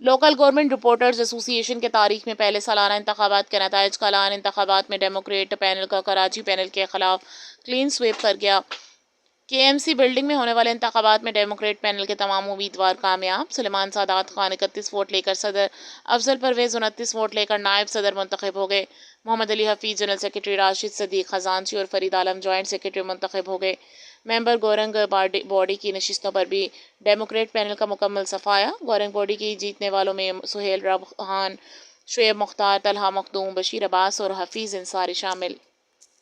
Local government reporters association के तारीख में पहले सालाना इंतखाबात के नताइज का ऐलान। इंतखाबात में डेमोक्रेट पैनल का कराची पैनल के खिलाफ क्लीन स्वीप कर गया। केएमसी बिल्डिंग में होने वाले इंतखाबात में डेमोक्रेट पैनल के तमाम उम्मीदवार कामयाब। सुलेमान सादात खान 31 वोट लेकर सदर, अफजल परवेज 29 वोट लेकर नायब सदर मुंतखब हो गए। मोहम्मद अली हफीज जनरल सेक्रेटरी, राशिद सदीक खजांची और फरीद आलम जॉइंट सेक्रेटरी मुंतखब हो गए। मेंबर गौरंग बॉडी की नशिस्तों पर भी डेमोक्रेट पैनल का मुकम्मल सफाया। गौरंग बॉडी की जीतने वालों में सुहेल रबहान, शुएब मुख्तार, तलहा मखदूम, बशीर अब्बास और हफीज अंसारी शामिल।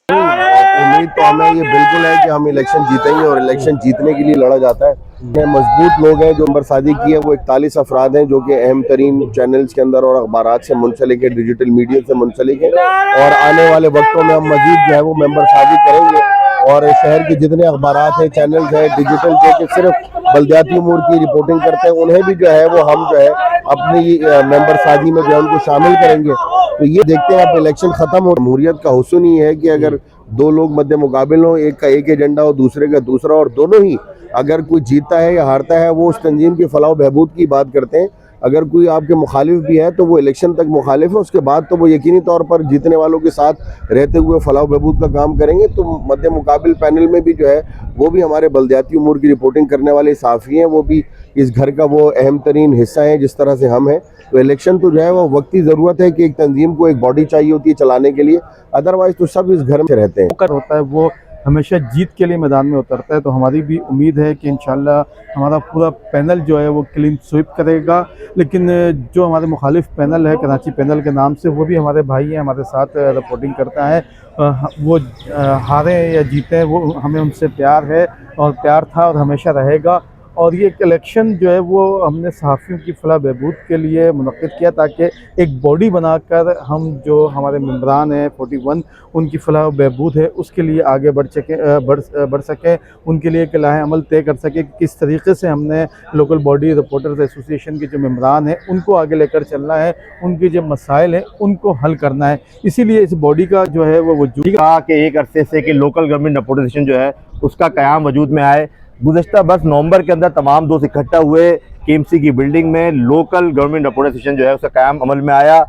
उम्मीद तो हमें ये बिल्कुल है कि हम इलेक्शन जीतेंगे और इलेक्शन जीतने के लिए लड़ा जाता है। मजबूत लोग हैं जो नंबरसाजी की है, वो 41 अफराद हैं जो कि अहम तरीन चैनल्स के अंदर और अखबारात से मुंसलिक है, डिजिटल मीडिया से मुंसलिक है। और आने वाले वक्तों में हम मजीद जो है वो मेंबरसाजी करेंगे और शहर के जितने अखबारात हैं, चैनल्स हैं, डिजिटल जो कि सिर्फ बल्दियाती उमूर की रिपोर्टिंग करते हैं, उन्हें भी जो है वो हम जो है अपनी मेंबरसाजी में जो है उनको शामिल करेंगे। तो ये देखते हैं अब इलेक्शन खत्म हो। जमहूरियत का हुस्न ही है कि अगर दो लोग मध्य मुकाबिल हो, एक का एक एजेंडा हो, दूसरे का दूसरा, और दोनों ही अगर कोई जीतता है या हारता है वो उस तंजीम की फलाह बहबूद की बात करते हैं। अगर कोई आपके मुखालिफ भी है तो वो इलेक्शन तक मुखालिफ है, उसके बाद तो वो यकीनी तौर पर जीतने वालों के साथ रहते हुए फलाह बहबूद का काम करेंगे। तो मध्य मुकाबिल पैनल में भी जो है वो भी हमारे बल्दियाती उमूर की रिपोर्टिंग करने वाले साफ़ी हैं, वो भी इस घर का वो अहम तरीन हिस्सा है जिस तरह से हम हैं। तो इलेक्शन तो जो है वो वक्ती ज़रूरत है कि एक तंजीम को एक बॉडी चाहिए होती है चलाने के लिए, अदरवाइज तो सब इस घर में रहते हैं। होता है वो हमेशा जीत के लिए मैदान में उतरता है। तो हमारी भी उम्मीद है कि इंशाल्लाह हमारा पूरा पैनल जो है वो क्लीन स्वीप करेगा। लेकिन जो हमारे मुखालिफ पैनल है कराची पैनल के नाम से, वो भी हमारे भाई हैं, हमारे साथ रिपोर्टिंग करता है। वो हारे या जीते वो हमें उनसे प्यार है और प्यार था और हमेशा रहेगा। और ये इलेक्शन जो है वो हमने सहाफ़ियों की फलाह बहबूद के लिए मुनक़्क़िद किया ताकि एक बॉडी बनाकर हम जो हमारे मेंबरान हैं 41 उनकी फलाह बहबूद है उसके लिए आगे बढ़ सकें, उनके लिए एक लाहे अमल तय कर सकें। किस तरीके से हमने लोकल बॉडी रिपोर्टर्स एसोसिएशन के जो मेंबरान हैं उनको आगे लेकर चलना है, उनके जो मसाइल हैं उनको हल करना है। इसीलिए इस बॉडी का जो है वो वजूद कहा कि एक अरसे से कि लोकल गवर्नमेंट रिपोर्टेशन जो है उसका क़याम वजूद में आए। गुज़श्ता बस नवंबर के अंदर तमाम दोस्त इकट्ठा हुए केएमसी की बिल्डिंग में, लोकल गवर्नमेंट रिपोर्टेशन जो है उसका क़याम अमल में आया।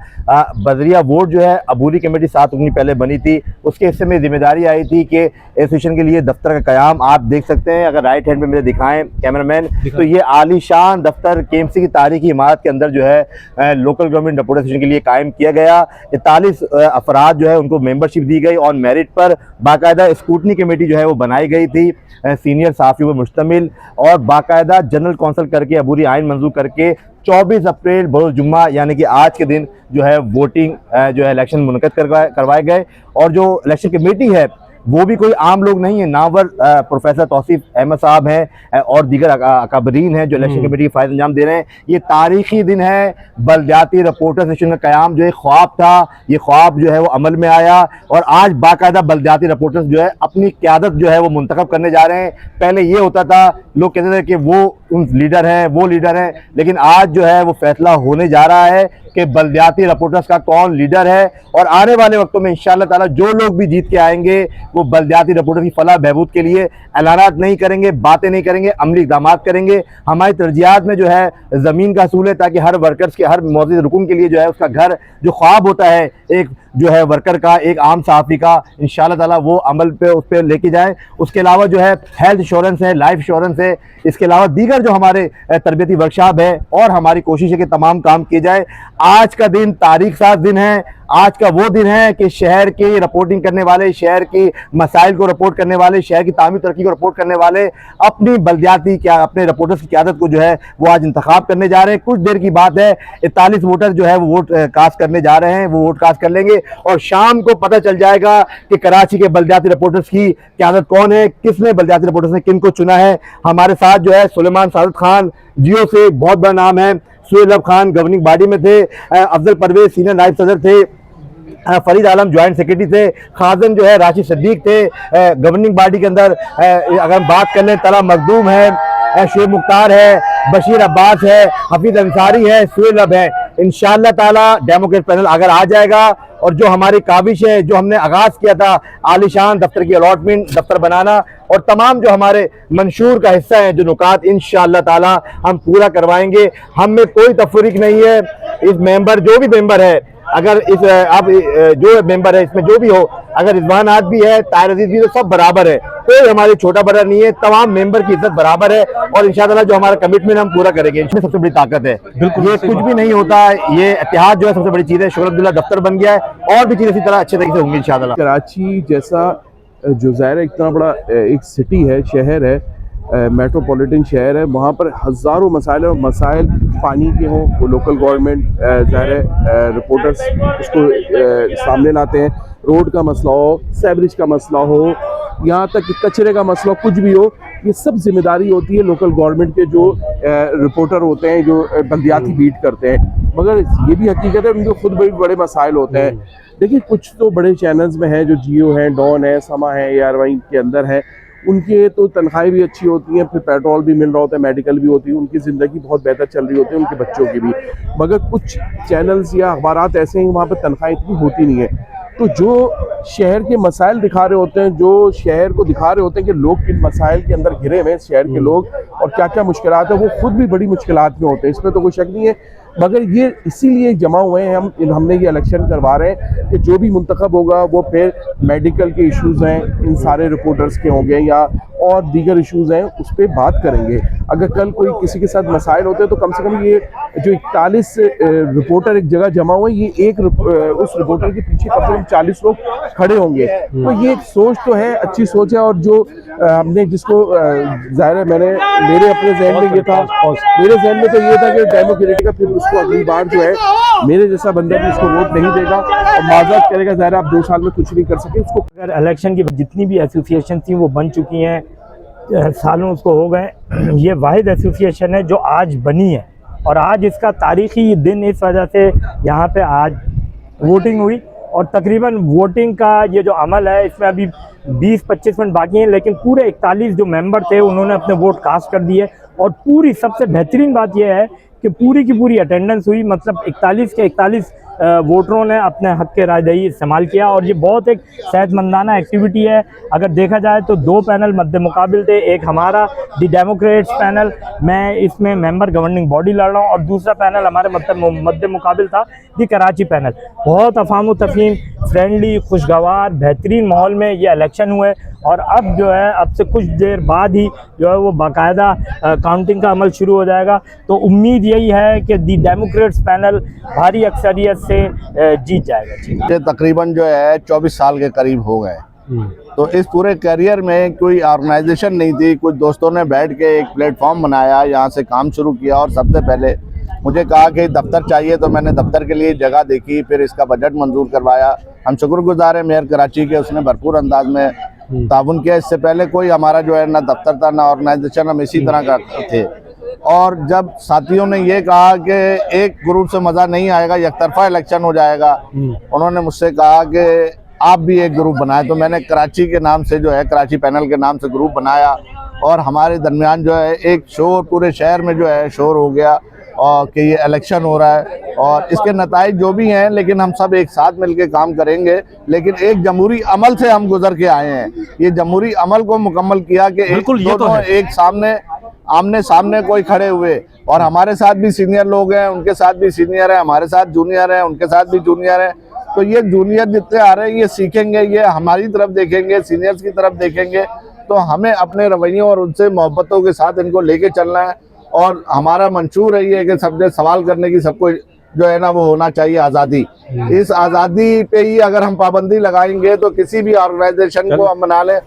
बदरिया वोट जो है अबूरी कमेटी 7 उंगली पहले बनी थी, उसके हिस्से में जिम्मेदारी आई थी कि एसोसिएशन के लिए दफ्तर का क़याम, आप देख सकते हैं अगर राइट हैंड में मेरे दिखाएं कैमरामैन, तो ये आलीशान दफ्तर केएमसी की तारीखी इमारत के अंदर जो है लोकल गवर्नमेंट रिपोर्टेशन के लिए कायम किया गया। 41 अफराद जो है उनको मेंबरशिप दी गई और मेरिट पर बाकायदा स्क्रूटनी कमेटी जो है वो बनाई गई थी, सीनियर साफ़ियों पर मुश्तमिल, और बाकायदा जनरल कौंसिल करके अबूरी आइन मंजूर करके 24 अप्रैल बरोज़ जुम्मा यानी कि आज के दिन जो है वोटिंग जो है इलेक्शन मुनक़्क़िद करवाए गए। और जो इलेक्शन कमेटी है वो भी कोई आम लोग नहीं है, नावर प्रोफेसर तौसीफ अहमद साहब हैं और दीगर अकाबरीन हैं जो इलेक्शन कमेटी की फ़ायदा अंजाम दे रहे हैं। ये तारीखी दिन है, बल्दियाती रिपोर्टर सेशन का क़याम जो एक ख्वाब था, ये ख्वाब जो है वो अमल में आया और आज बाकायदा बल्दियाती रिपोर्टर्स जो है अपनी क़यादत जो है वो मुंतखब करने जा रहे हैं। पहले ये होता था, लोग कहते थे कि वो उन लीडर हैं, वो लीडर हैं, लेकिन आज जो है वो फैसला होने जा रहा है कि बल्दियाती रिपोर्टर्स का कौन लीडर है। और आने वाले वक्तों में इंशाअल्लाह ताला जो लोग भी जीत के आएंगे वो बल्दियाती रिपोर्टर की फलाह बहबूद के लिए ऐलानात नहीं करेंगे, बातें नहीं करेंगे, अमली इक़दाम करेंगे। हमारी तरजीहात में जो है ज़मीन का असूल है ताकि हर वर्कर्स के, हर मौजूद रुकन के लिए जो है उसका घर जो ख्वाब होता है एक जो है वर्कर का, एक आम सहाफ़ी का, इंशाअल्लाह ताला वो अमल पे उस पर लेके जाएँ। उसके अलावा जो है हेल्थ इंश्योरेंस है, लाइफ इंश्योरेंस है, इसके अलावा दीगर जो हमारे तरबियती वर्कशॉप है और हमारी कोशिश है कि तमाम काम किए जाए। आज का दिन तारीख साज दिन है, आज का वो दिन है कि शहर की रिपोर्टिंग करने वाले, शहर की मसाइल को रिपोर्ट करने वाले, शहर की तामीर तरक्की को रिपोर्ट करने वाले अपनी बल्दियाती अपने रिपोर्टर्स की क़यादत को जो है वो आज इंतखाब करने जा रहे हैं। कुछ देर की बात है, 41 वोटर जो है वो वोट कास्ट करने जा रहे हैं, वो वोट कास्ट कर लेंगे और शाम को पता चल जाएगा कि कराची के बल्दियाती रिपोर्टर्स की क़यादत कौन है, किसने बल्दियाती रिपोर्टर्स ने किन को चुना है। हमारे साथ जो है सुलेमान सादात खान जियो से बहुत बड़ा नाम है, सुहेल खान गवर्निंग बॉडी में थे, अफजल परवेज सीनियर नायब सदर थे, फरीद आलम जॉइंट सेक्रेटरी थे, खाजन जो है राशिद सदीक थे गवर्निंग बॉडी के अंदर। अगर हम बात कर लें तलहा मखदूम है, शुएब मुख्तार है, बशीर अब्बास है, हफीज अंसारी है, सुहेल है। इंशाअल्लाह ताला डेमोक्रेट पैनल अगर आ जाएगा और जो हमारी काविश है, जो हमने आगाज किया था आलीशान दफ्तर की अलॉटमेंट दफ्तर बनाना, और तमाम जो हमारे मंशूर का हिस्सा है जो नुकात, इंशाअल्लाह ताला हम पूरा करवाएंगे। हम में कोई तफरीक नहीं है। इस मेंबर जो भी मेंबर है, अगर इस आप जो मेंबर है इसमें जो भी हो, अगर रिजवानात भी है, ताहिर अजीज भी, तो सब बराबर है, कोई हमारे छोटा बड़ा नहीं है। तमाम मेंबर की इज्जत बराबर है और इंशाअल्लाह जो हमारा कमिटमेंट हम पूरा करेंगे। इसमें सबसे बड़ी ताकत है, ये कुछ भी नहीं होता, ये इत्तेहाद जो है सबसे बड़ी चीज है। शुक्र अब्दुल्ला दफ्तर बन गया है और भी चीजें इसी तरह अच्छे तरीके से होंगी इंशाअल्लाह। कराची जैसा जो ज़ाहिर है इतना बड़ा एक सिटी है, शहर है, मेट्रोपॉलिटन शहर है, वहाँ पर हज़ारों मसाइल और मसाइल पानी के हों, वो लोकल गवर्नमेंट ज़ाहिर है रिपोर्टर्स उसको सामने लाते हैं। रोड का मसला हो, सेवरेज का मसला हो, यहाँ तक कि कचरे का मसला, कुछ भी हो, ये सब जिम्मेदारी होती है लोकल गवर्नमेंट के जो रिपोर्टर होते हैं, जो बल्दियाती बीट करते हैं। मगर ये भी हकीकत है उनके खुद बड़े मसाइल होते हैं। देखिए कुछ तो बड़े चैनल्स में है, जो जियो है, डॉन है, समा है, AR1 के अंदर है, उनके तो तनख्वाहें भी अच्छी होती हैं, फिर पेट्रोल भी मिल रहा होता है, मेडिकल भी होती है, उनकी ज़िंदगी बहुत बेहतर चल रही होती है, उनके बच्चों की भी। मगर कुछ चैनल्स या अखबारात ऐसे हैं वहाँ पर तनख्वाहें इतनी होती नहीं है। तो जो शहर के मसाइल दिखा रहे होते हैं, जो शहर को दिखा रहे होते हैं कि लोग किन मसाइल के अंदर घिरे हुए हैं शहर के लोग और क्या क्या मुश्किलात है, वो खुद भी बड़ी मुश्किलात में होते हैं, इसमें तो कोई शक नहीं है। मगर ये इसीलिए जमा हुए हैं हमने ये इलेक्शन करवा रहे हैं कि जो भी मुंतखब होगा वो फिर मेडिकल के इश्यूज़ हैं इन सारे रिपोर्टर्स के होंगे या और दीगर इश्यूज़ हैं उस पर बात करेंगे। अगर कल कोई किसी के साथ मसाइल होते हैं तो कम से कम ये जो 41 रिपोर्टर एक जगह जमा हुए, ये एक उस रिपोर्टर के पीछे कम से कम 40 लोग खड़े होंगे। तो ये एक सोच तो है, अच्छी सोच है। और जो हमने जिसको ज़ाहिर है मेरे अपने जहन में ये था, मेरे जहन में तो ये था कि डेमोक्रेटिक का फिर उसको अगली बार जो है मेरे जैसा बंदा भी उसको वोट नहीं देगा और माजरत करेगा। ज़ाहिर आप 2 साल में कुछ नहीं कर सके उसको। अगर इलेक्शन की जितनी भी एसोसिएशन थी वो बन चुकी हैं, सालों उसको हो गए, ये वाहिद एसोसिएशन है जो आज बनी है और आज इसका तारीखी दिन इस वजह से यहाँ पे आज वोटिंग हुई और तकरीबन वोटिंग का ये जो अमल है इसमें अभी 20-25 मिनट बाकी हैं, लेकिन पूरे 41 जो मेंबर थे उन्होंने अपने वोट कास्ट कर दिए। और पूरी सबसे बेहतरीन बात यह है कि पूरी की पूरी अटेंडेंस हुई, मतलब 41 के 41 वोटरों ने अपने हक के रायदही इस्तेमाल किया और ये बहुत एक सेहतमंदाना एक्टिविटी है। अगर देखा जाए तो 2 पैनल मद्दे मुकाबिल थे, एक हमारा दी डेमोक्रेट्स पैनल, मैं इसमें मेंबर गवर्निंग बॉडी लड़ रहा हूँ, और दूसरा पैनल हमारे मद्दे मुकाबिल था दी कराची पैनल। बहुत अफाम तफहीम, फ्रेंडली, खुशगवार, बेहतरीन माहौल में ये इलेक्शन हुए और अब जो है अब से कुछ देर बाद ही जो है वो बाकायदा काउंटिंग का अमल शुरू हो जाएगा। तो उम्मीद यही है कि दी डेमोक्रेट्स पैनल भारी अक्सरियत से जीत जाएगा। ये तकरीबन जो है 24 साल के करीब हो गए। तो इस पूरे करियर में कोई ऑर्गेनाइजेशन नहीं थी। कुछ दोस्तों ने बैठ के एक प्लेटफॉर्म बनाया, यहाँ से काम शुरू किया और सबसे पहले मुझे कहा कि दफ्तर चाहिए, तो मैंने दफ्तर के लिए जगह देखी, फिर इसका बजट मंजूर करवाया। हम शुक्रगुजार हैं मेयर कराची के, उसने भरपूर अंदाज में ताउन किया। इससे पहले कोई हमारा जो है ना दफ्तर था ना ऑर्गेनाइजेशन, हम इसी तरह का थे। और जब साथियों ने ये कहा कि एक ग्रुप से मज़ा नहीं आएगा, एक तरफा इलेक्शन हो जाएगा, उन्होंने मुझसे कहा कि आप भी एक ग्रुप बनाए। तो मैंने कराची के नाम से जो है, कराची पैनल के नाम से ग्रुप बनाया और हमारे दरमियान जो है एक शोर, पूरे शहर में जो है शोर हो गया और कि ये इलेक्शन हो रहा है और इसके नताइज जो भी हैं, लेकिन हम सब एक साथ मिलकर काम करेंगे। लेकिन एक जमहूरी अमल से हम गुजर के आए हैं। ये जमहूरी अमल को मुकम्मल किया कि एक सामने आमने सामने कोई खड़े हुए, और हमारे साथ भी सीनियर लोग हैं, उनके साथ भी सीनियर है, हमारे साथ जूनियर है, उनके साथ भी जूनियर है। तो ये जूनियर जितने आ रहे हैं ये सीखेंगे, ये हमारी तरफ देखेंगे, सीनियर्स की तरफ देखेंगे। तो हमें अपने रवैयों और उनसे मोहब्बतों के साथ इनको लेके चलना है। और हमारा मंशूर है ये कि सबसे सवाल करने की सबको जो है ना वो होना चाहिए आज़ादी। इस आज़ादी पे ही अगर हम पाबंदी लगाएंगे तो किसी भी ऑर्गेनाइजेशन को हम बना लें,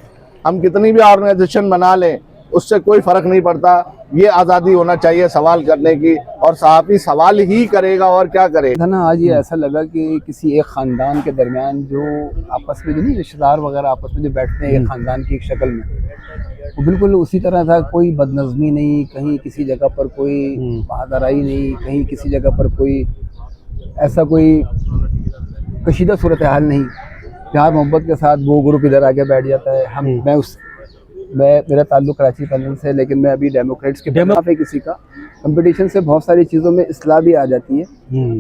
हम कितनी भी ऑर्गेनाइजेशन बना लें, उससे कोई फ़र्क नहीं पड़ता। ये आज़ादी होना चाहिए सवाल करने की, और सहाफ़ी सवाल ही करेगा और क्या करेगा ना। आज ये ऐसा लगा कि किसी एक ख़ानदान के दरमियान जो आपस में जो नहीं रिश्तेदार वगैरह आपस में जो बैठते हैं एक ख़ानदान की एक शक्ल में, वो बिल्कुल उसी तरह था। कोई बदनज़मी नहीं, कहीं किसी जगह पर कोई बहादुराई नहीं, कहीं किसी जगह पर कोई ऐसा कोई कशीदा सूरत हाल नहीं। प्यार मोहब्बत के साथ वो ग्रुप इधर आके बैठ जाता है। मैं मेरा ताल्लुक़ कराची पैनल से, लेकिन मैं अभी डेमोक्रेट्स के पे किसी का कंपटीशन से बहुत सारी चीज़ों में इस्लाह भी आ जाती है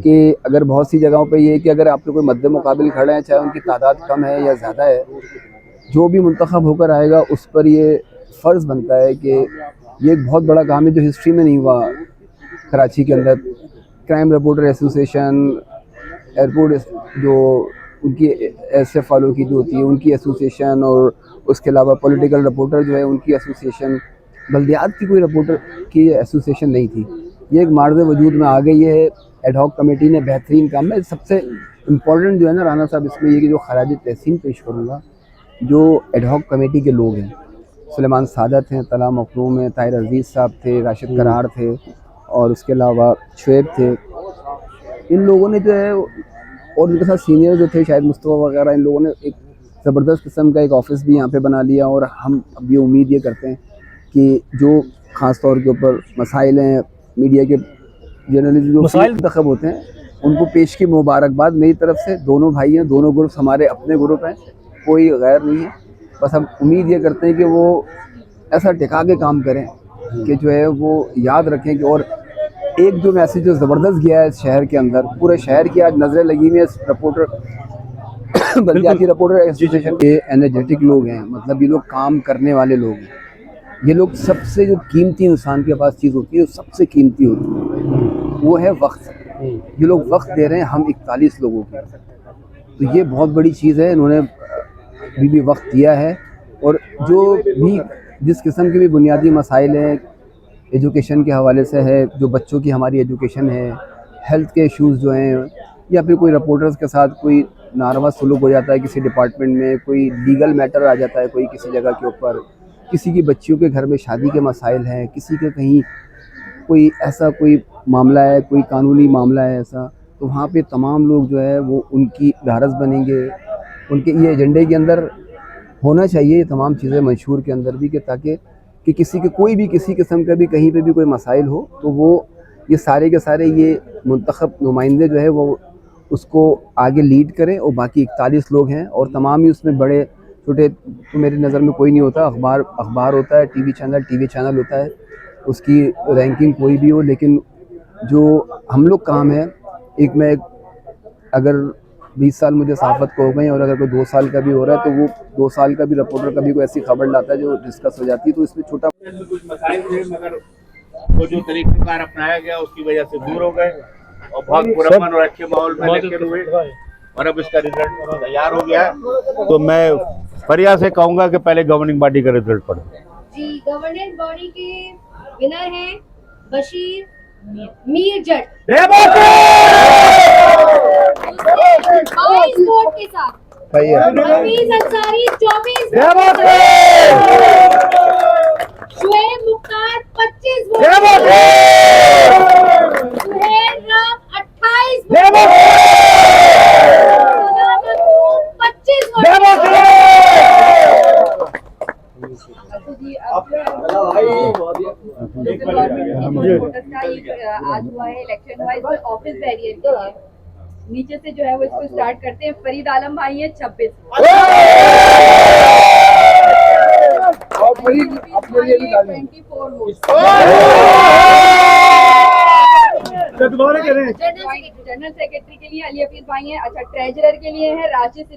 कि अगर बहुत सी जगहों पे ये है कि अगर आप लोग कोई मद्दे मुकाबिल खड़े हैं, चाहे उनकी तादाद कम है या ज़्यादा है, जो भी मुंतखब होकर आएगा उस पर ये फ़र्ज़ बनता है कि ये एक बहुत बड़ा काम है जो हिस्ट्री में नहीं हुआ कराची के अंदर। क्राइम रिपोर्टर एसोसिएशन, एयरपोर्ट जो उनकी एसएफ वालों की जो होती है उनकी एसोसिएशन, और उसके अलावा पॉलिटिकल रिपोर्टर जो है उनकी एसोसिएशन, बल्दियात की कोई रिपोर्टर की एसोसिएशन नहीं थी। ये एक मार्ज़ वजूद में आ गई है। एड हॉक कमेटी ने बेहतरीन काम है। सबसे इम्पोर्टेंट जो है ना राना साहब इसमें ये कि जो खराज तहसीन पेश करूँगा, जो एड हॉक कमेटी के लोग हैं, सुलेमान सादत हैं, तला मखदूम हैं, ताहिर अजीज़ साहब थे, राशिद करार थे, और उसके अलावा शुएब थे। इन लोगों ने जो है, और उनके साथ सीनियर जो थे शायद मुस्तफ़ा वगैरह, इन लोगों ने एक ज़बरदस्त किस्म का एक ऑफ़िस भी यहाँ पे बना लिया। और हम अब ये उम्मीद ये करते हैं कि जो ख़ास तौर के ऊपर मसाइल हैं, मीडिया के जर्नलिस्ट जो मुंतखब होते हैं, उनको पेश की मुबारकबाद मेरी तरफ से। दोनों भाई हैं, दोनों ग्रुप्स हमारे अपने ग्रुप हैं, कोई गैर नहीं है। बस हम उम्मीद ये करते हैं कि वो ऐसा टिका के काम करें कि जो है वो याद रखें कि, और एक जो मैसेज जो ज़बरदस्त गया है इस शहर के अंदर, पूरे शहर की आज नज़रें लगी हुई है इस रिपोर्टर बल्दियाती रिपोर्टर एसोसिएशन के। एनर्जेटिक लोग हैं, मतलब ये लोग काम करने वाले लोग हैं। ये लोग सबसे जो कीमती इंसान के पास चीज़ होती है, सबसे कीमती होती है, वो है वक्त। ये लोग वक्त दे रहे हैं हम 41 लोगों के, तो ये बहुत बड़ी चीज़ है। इन्होंने अभी भी वक्त दिया है। और जो भी जिस किस्म के भी बुनियादी मसाइल हैं, एजुकेशन के हवाले से है, जो बच्चों की हमारी एजुकेशन है, हेल्थ के इश्यूज़ जो हैं, या फिर कोई रिपोर्टर्स के साथ कोई नारवा सलूक हो जाता है किसी डिपार्टमेंट में, कोई लीगल मैटर आ जाता है कोई किसी जगह के ऊपर, किसी की बच्चियों के घर में शादी के मसाइल हैं, किसी के कहीं कोई ऐसा कोई मामला है, कोई कानूनी मामला है ऐसा, तो वहाँ पे तमाम लोग जो है वो उनकी गारज बनेंगे। उनके ये एजेंडे के अंदर होना चाहिए ये तमाम चीज़ें मंशूर के अंदर भी, कि ताकि कि किसी के कोई भी किसी किस्म का भी कहीं पे भी कोई मसाइल हो तो वो ये सारे के सारे ये मुंतखब नुमाइंदे जो है वो उसको आगे लीड करें। और बाकी 41 लोग हैं, और तमाम ही उसमें बड़े छोटे तो मेरी नज़र में कोई नहीं होता। अखबार होता है, टीवी चैनल होता है, उसकी रैंकिंग कोई भी हो, लेकिन जो हम लोग काम है, अगर 20 साल मुझे सहाफ़त को हो गए, और अगर कोई 2 साल का भी हो रहा है, तो वो 2 साल का भी रिपोर्टर कभी कोई ऐसी खबर लाता है जो डिस्कस हो जाती है, तो इसमें छोटा कुछ मसाइल थे, मगर वो जो तरीक़ाकार अपनाया गया उसकी वजह से दूर हो गए, और बहुत पुरअमन और अच्छे माहौल में इलेक्शन हुए, और अब इसका रिजल्ट तैयार हो गया। तो मैं फरिया से कहूँगा कि पहले गवर्निंग बॉडी का रिजल्ट पढ़ो जी। गवर्निंग बॉडी के विनर हैं बशीर मीर जट 22 वोट के साथ, Hafeez Ansari 24 vote, Shoaib Mukhtar 25 vote, Suhail Ram 28 vote, 25 vote. जी आज हुआ है इलेक्शन हुआ है ऑफिस बैरियर के लिए, नीचे से जो है वो इसको स्टार्ट करते हैं। फरीद आलम भाई है 26, और फरीद अपने लिए भी 24 वोट। जनरल सेक्रेटरी के लिए अली हफीज भाई हैं। अच्छा, ट्रेजरर के लिए है राशिद